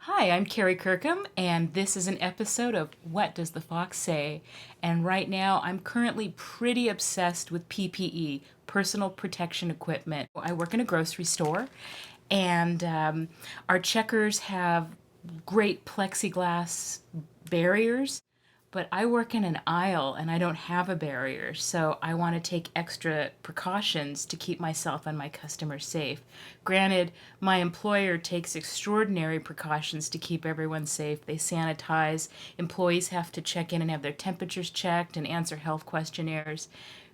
Hi, I'm Kerry Kirkham, and this is an episode of What Does the Fox Say? And right now, I'm currently pretty obsessed with PPE, personal protection equipment. I work in a grocery store, and our checkers have great plexiglass barriers, but I work in an aisle and I don't have a barrier, so I want to take extra precautions to keep myself and my customers safe. Granted, my employer takes extraordinary precautions to keep everyone safe. They sanitize, employees have to check in and have their temperatures checked and answer health questionnaires.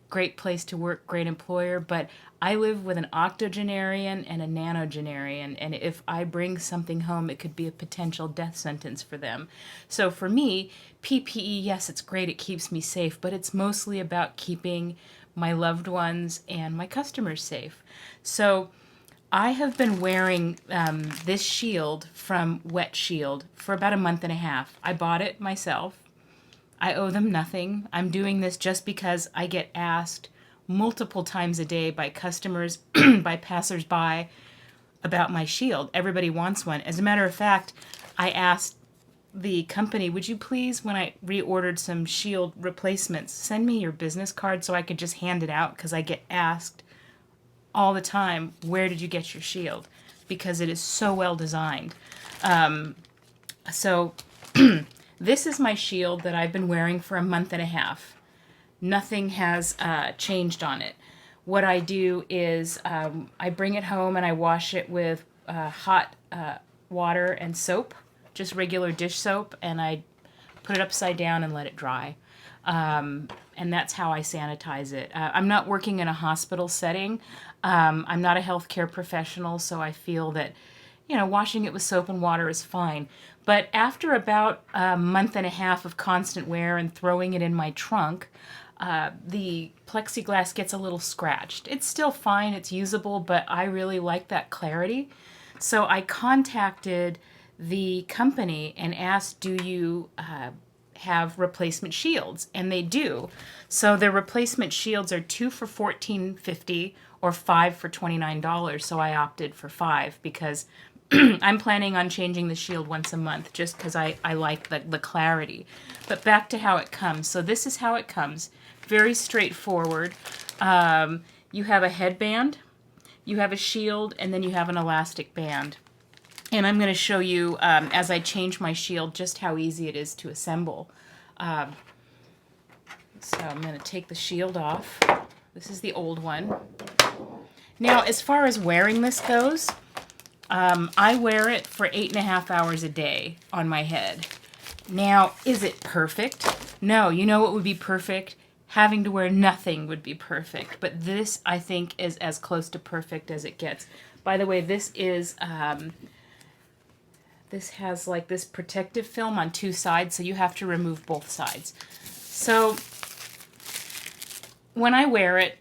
Great place to work, great employer, but I live with an octogenarian and a nanogenarian, and if I bring something home, it could be a potential death sentence for them. So for me, PPE, yes, it's great, it keeps me safe, but it's mostly about keeping my loved ones and my customers safe. So I have been wearing this shield from WETShield for about a month and a half. I bought it myself. I owe them nothing. I'm doing this just because I get asked multiple times a day by customers, by passersby, about my shield. Everybody wants one. As a matter of fact, I asked the company, would you please, when I reordered some shield replacements, send me your business card so I could just hand it out, because I get asked all the time, where did you get your shield? Because it is so well designed. So this is my shield that I've been wearing for a month and a half. Nothing has changed on it. What I do is I bring it home and I wash it with hot water and soap, just regular dish soap, and I put it upside down and let it dry. And that's how I sanitize it. I'm not working in a hospital setting. I'm not a healthcare professional, so I feel that, washing it with soap and water is fine. But after about a month and a half of constant wear and throwing it in my trunk, the plexiglass gets a little scratched. It's still fine, it's usable, but I really like that clarity. So I contacted the company and asked, do you have replacement shields? And they do. So their replacement shields are 2 for $14.50 or 5 for $29. So I opted for 5 because I'm planning on changing the shield once a month just because I like the clarity. But back to how it comes. So this is how it comes. Very straightforward. You have a headband, you have a shield, and then you have an elastic band. And I'm going to show you, as I change my shield, just how easy it is to assemble. So I'm going to take the shield off. This is the old one. Now, as far as wearing this goes, I wear it for 8.5 hours a day on my head. Now, is it perfect? No. You know what would be perfect? Having to wear nothing would be perfect. But this, I think, is as close to perfect as it gets. By the way, this has like this protective film on 2 sides, so you have to remove both sides. So when I wear it,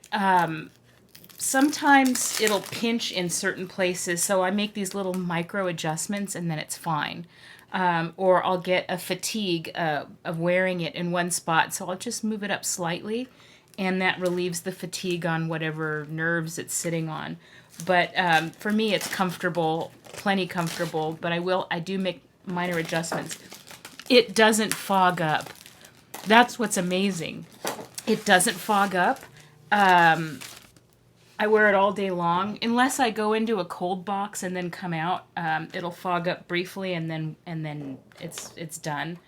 sometimes it'll pinch in certain places, so I make these little micro adjustments and then it's fine. Or I'll get a fatigue of wearing it in one spot, so I'll just move it up slightly, and that relieves the fatigue on whatever nerves it's sitting on. But for me, it's comfortable, plenty comfortable, but I do make minor adjustments. It doesn't fog up. That's what's amazing. It doesn't fog up. I wear it all day long. Unless I go into a cold box and then come out, it'll fog up briefly and then it's done.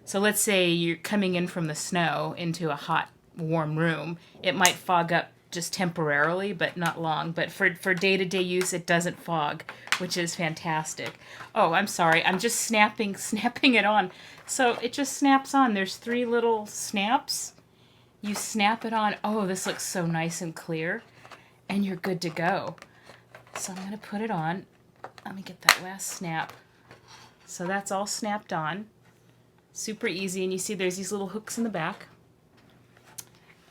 So let's say you're coming in from the snow into a hot, warm room. It might fog up just temporarily, but not long. But for day-to-day use, it doesn't fog, which is fantastic. Oh, I'm sorry. I'm just snapping it on. So it just snaps on. There's 3 little snaps. You snap it on. Oh, this looks so nice and clear. And you're good to go. So I'm going to put it on. Let me get that last snap. So that's all snapped on. Super easy. And you see there's these little hooks in the back.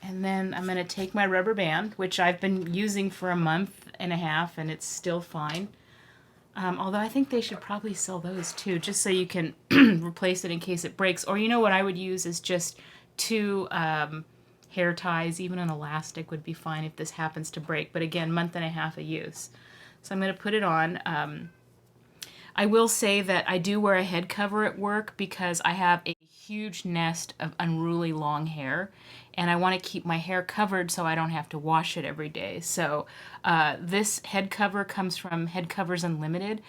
And then I'm going to take my rubber band, which I've been using for a month and a half, and it's still fine. Although I think they should probably sell those too, just so you can replace it in case it breaks. Or you know what I would use is just 2 hair ties. Even an elastic would be fine if this happens to break. But again, month and a half of use. So I'm going to put it on. I will say that I do wear a head cover at work because I have a huge nest of unruly long hair, and I want to keep my hair covered so I don't have to wash it every day. So this head cover comes from Head Covers Unlimited.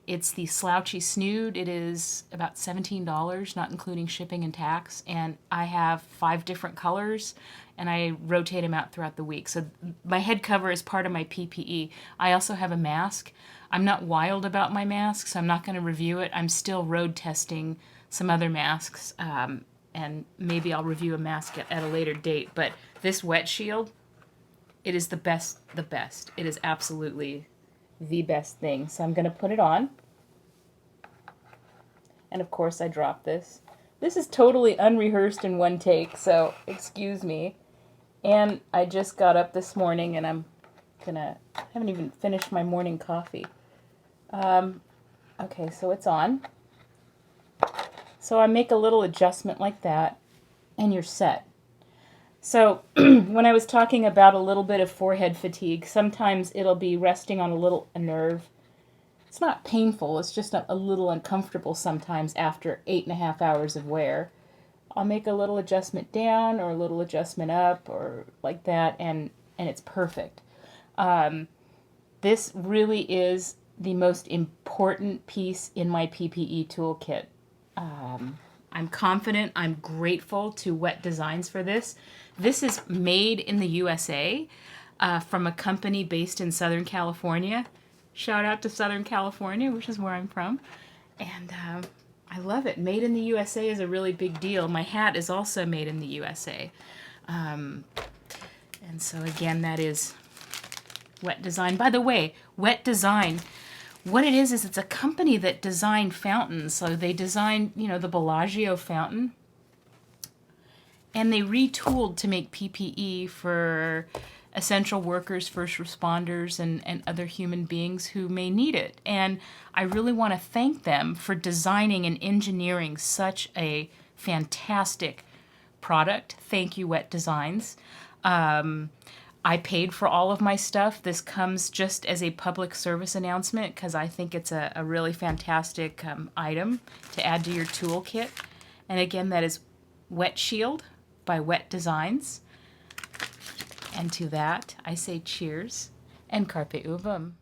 It's the Slouchy Snood. It is about $17, not including shipping and tax. And I have 5 different colors, and I rotate them out throughout the week. So my head cover is part of my PPE. I also have a mask. I'm not wild about my mask, so I'm not going to review it. I'm still road testing some other masks, and maybe I'll review a mask at a later date. But this WETShield, it is the best, the best. It is absolutely the best thing. So I'm going to put it on. And of course I dropped this. This is totally unrehearsed in one take, so excuse me. And I just got up this morning and I haven't even finished my morning coffee. Okay, so it's on. So I make a little adjustment like that, and you're set. So when I was talking about a little bit of forehead fatigue, sometimes it'll be resting on a nerve. It's not painful, it's just a little uncomfortable sometimes after 8.5 hours of wear. I'll make a little adjustment down or a little adjustment up or like that, and it's perfect. This really is the most important piece in my PPE toolkit. I'm confident, I'm grateful to Wet Designs for this. This is made in the USA from a company based in Southern California. Shout out to Southern California, which is where I'm from. And I love it. Made in the USA is a really big deal. My hat is also made in the USA. And so again, that is Wet Design. By the way, Wet Design, what it is it's a company that designed fountains. So they designed, the Bellagio fountain. And they retooled to make PPE for essential workers, first responders, and other human beings who may need it. And I really want to thank them for designing and engineering such a fantastic product. Thank you, Wet Designs. I paid for all of my stuff. This comes just as a public service announcement because I think it's a really fantastic item to add to your toolkit. And again, that is WETShield by Wet Designs. And to that, I say cheers and carpe uvum.